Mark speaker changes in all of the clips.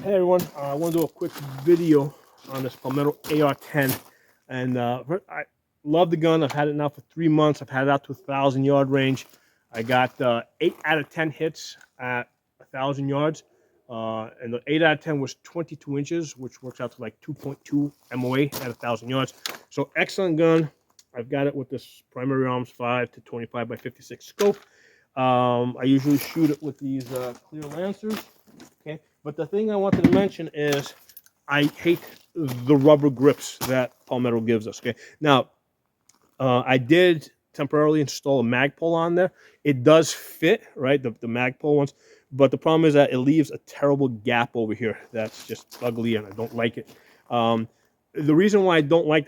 Speaker 1: Hey everyone, I want to do a quick video on this Palmetto AR-10, and I love the gun. I've had it now for 3 months. I've had it out to 1,000 yard range. I got 8 out of 10 hits at 1,000 yards, and the 8 out of 10 was 22 inches, which works out to like 2.2 MOA at 1,000 yards. So excellent gun. I've got it with this Primary Arms 5 to 25 by 56 scope. I usually shoot it with these clear Lancers. Okay, but the thing I wanted to mention is I hate the rubber grips that Palmetto gives us. Okay, now I did temporarily install a Magpul on there. It does fit, right, the Magpul ones, but the problem is that it leaves a terrible gap over here that's just ugly, and I don't like it. The reason why I don't like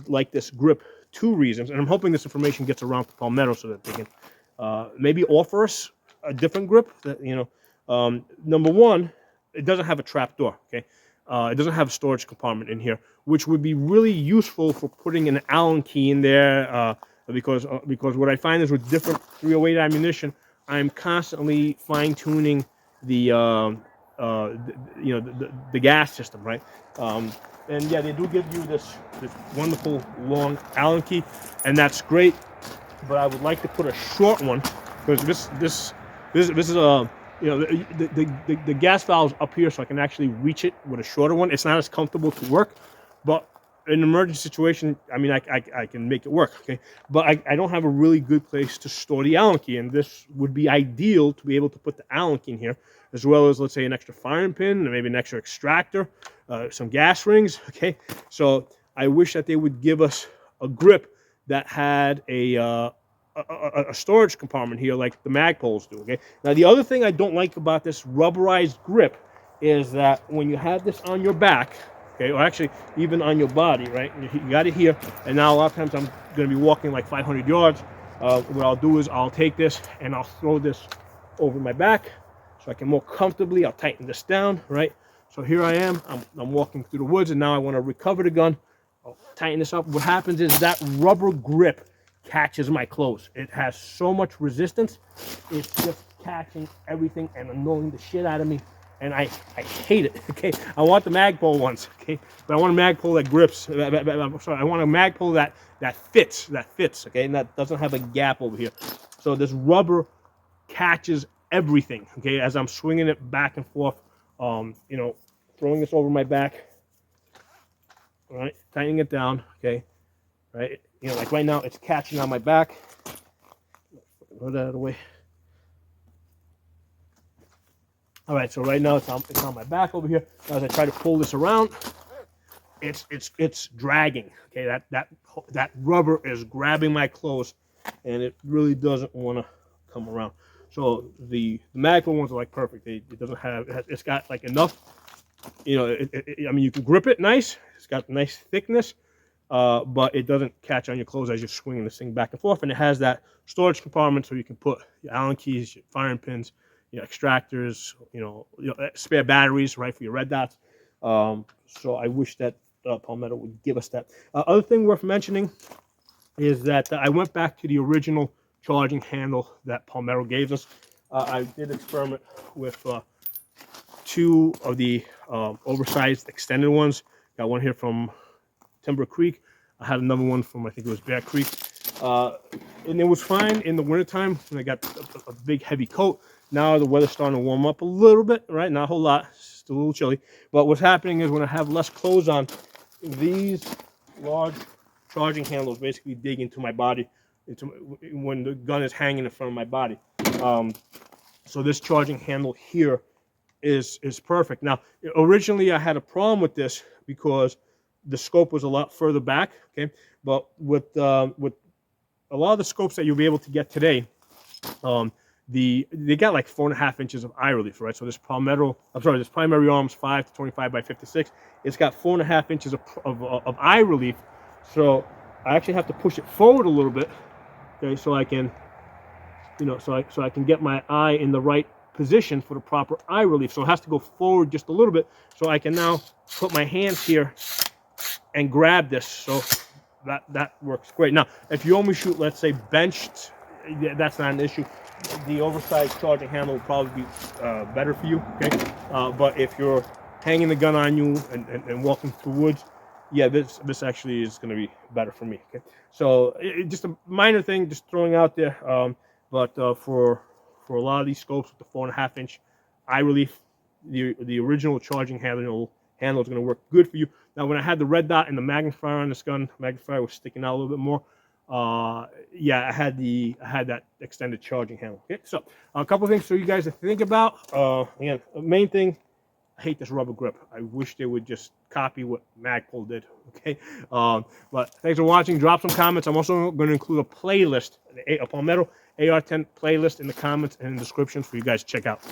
Speaker 1: like this grip, two reasons, and I'm hoping this information gets around to Palmetto so that they can maybe offer us a different grip that, number one, it doesn't have a trap door. Okay, it doesn't have a storage compartment in here, which would be really useful for putting an Allen key in there. Because what I find is with different 308 ammunition, I'm constantly fine tuning the the gas system, right? And yeah, they do give you this wonderful long Allen key, and that's great. But I would like to put a short one, because this is a, the gas valve's up here, so I can actually reach it with a shorter one. It's not as comfortable to work, but in an emergency situation, I mean, I can make it work. Okay, but I don't have a really good place to store the Allen key, and this would be ideal to be able to put the Allen key in here, as well as, let's say, an extra firing pin, and maybe an extra extractor, some gas rings. Okay, so I wish that they would give us a grip that had a storage compartment here like the Magpuls do. Okay, now the other thing I don't like about this rubberized grip is that when you have this on your back, okay, or actually even on your body, right, you got it here, and now a lot of times I'm going to be walking like 500 yards. What I'll do is I'll take this and I'll throw this over my back so I can more comfortably, I'll tighten this down, right? So here I am, I'm walking through the woods, and now I want to recover the gun. I'll tighten this up. What happens is that rubber grip catches my clothes. It has so much resistance. It's just catching everything and annoying the shit out of me. And I hate it. Okay, I want the Magpul ones. Okay, but I want a Magpul that grips. Sorry, I want a Magpul that fits. Okay, and that doesn't have a gap over here. So this rubber catches everything. Okay, as I'm swinging it back and forth. Throwing this over my back. All right, tightening it down. Okay, right. Like right now, it's catching on my back. Put that out of the way. All right, so right now it's on my back over here. Now, as I try to pull this around, it's dragging. Okay, that rubber is grabbing my clothes, and it really doesn't want to come around. So the Magpul ones are like perfect. It doesn't have, it's got like enough. I mean, you can grip it nice. It's got nice thickness. But it doesn't catch on your clothes as you're swinging this thing back and forth, and it has that storage compartment so you can put your Allen keys, your firing pins, your extractors, spare batteries, right, for your red dots. So I wish that Palmetto would give us that. Other thing worth mentioning is that I went back to the original charging handle that Palmetto gave us. I did experiment with two of the oversized extended ones. Got one here from Timber Creek. I had another one from, I think it was Bear Creek. And it was fine in the wintertime when I got a big heavy coat. Now the weather's starting to warm up a little bit, right? Not a whole lot, still a little chilly. But what's happening is when I have less clothes on, these large charging handles basically dig into my body, when the gun is hanging in front of my body. So this charging handle here is perfect. Now, originally I had a problem with this because the scope was a lot further back, okay? But with a lot of the scopes that you'll be able to get today, they got like 4.5 inches of eye relief, right? So this Primary Arms 5 to 25 by 56, it's got 4.5 inches of eye relief. So I actually have to push it forward a little bit, okay, so I can, so I can get my eye in the right position for the proper eye relief. So it has to go forward just a little bit, so I can now put my hands here and grab this. So that works great. Now, if you only shoot, let's say, benched, that's not an issue. The oversized charging handle will probably be better for you, okay? But if you're hanging the gun on you and walking through woods, yeah, this actually is going to be better for me. Okay, so just a minor thing, just throwing out there. But for a lot of these scopes with the 4.5 inch eye relief, the original charging handle is going to work good for you. Now, when I had the red dot and the magnifier on this gun, magnifier was sticking out a little bit more. Yeah, I had that extended charging handle. Okay, so a couple of things for you guys to think about. Again, the main thing, I hate this rubber grip. I wish they would just copy what Magpul did. Okay, but thanks for watching. Drop some comments. I'm also going to include a playlist, a Palmetto AR-10 playlist in the comments and in the description for you guys to check out.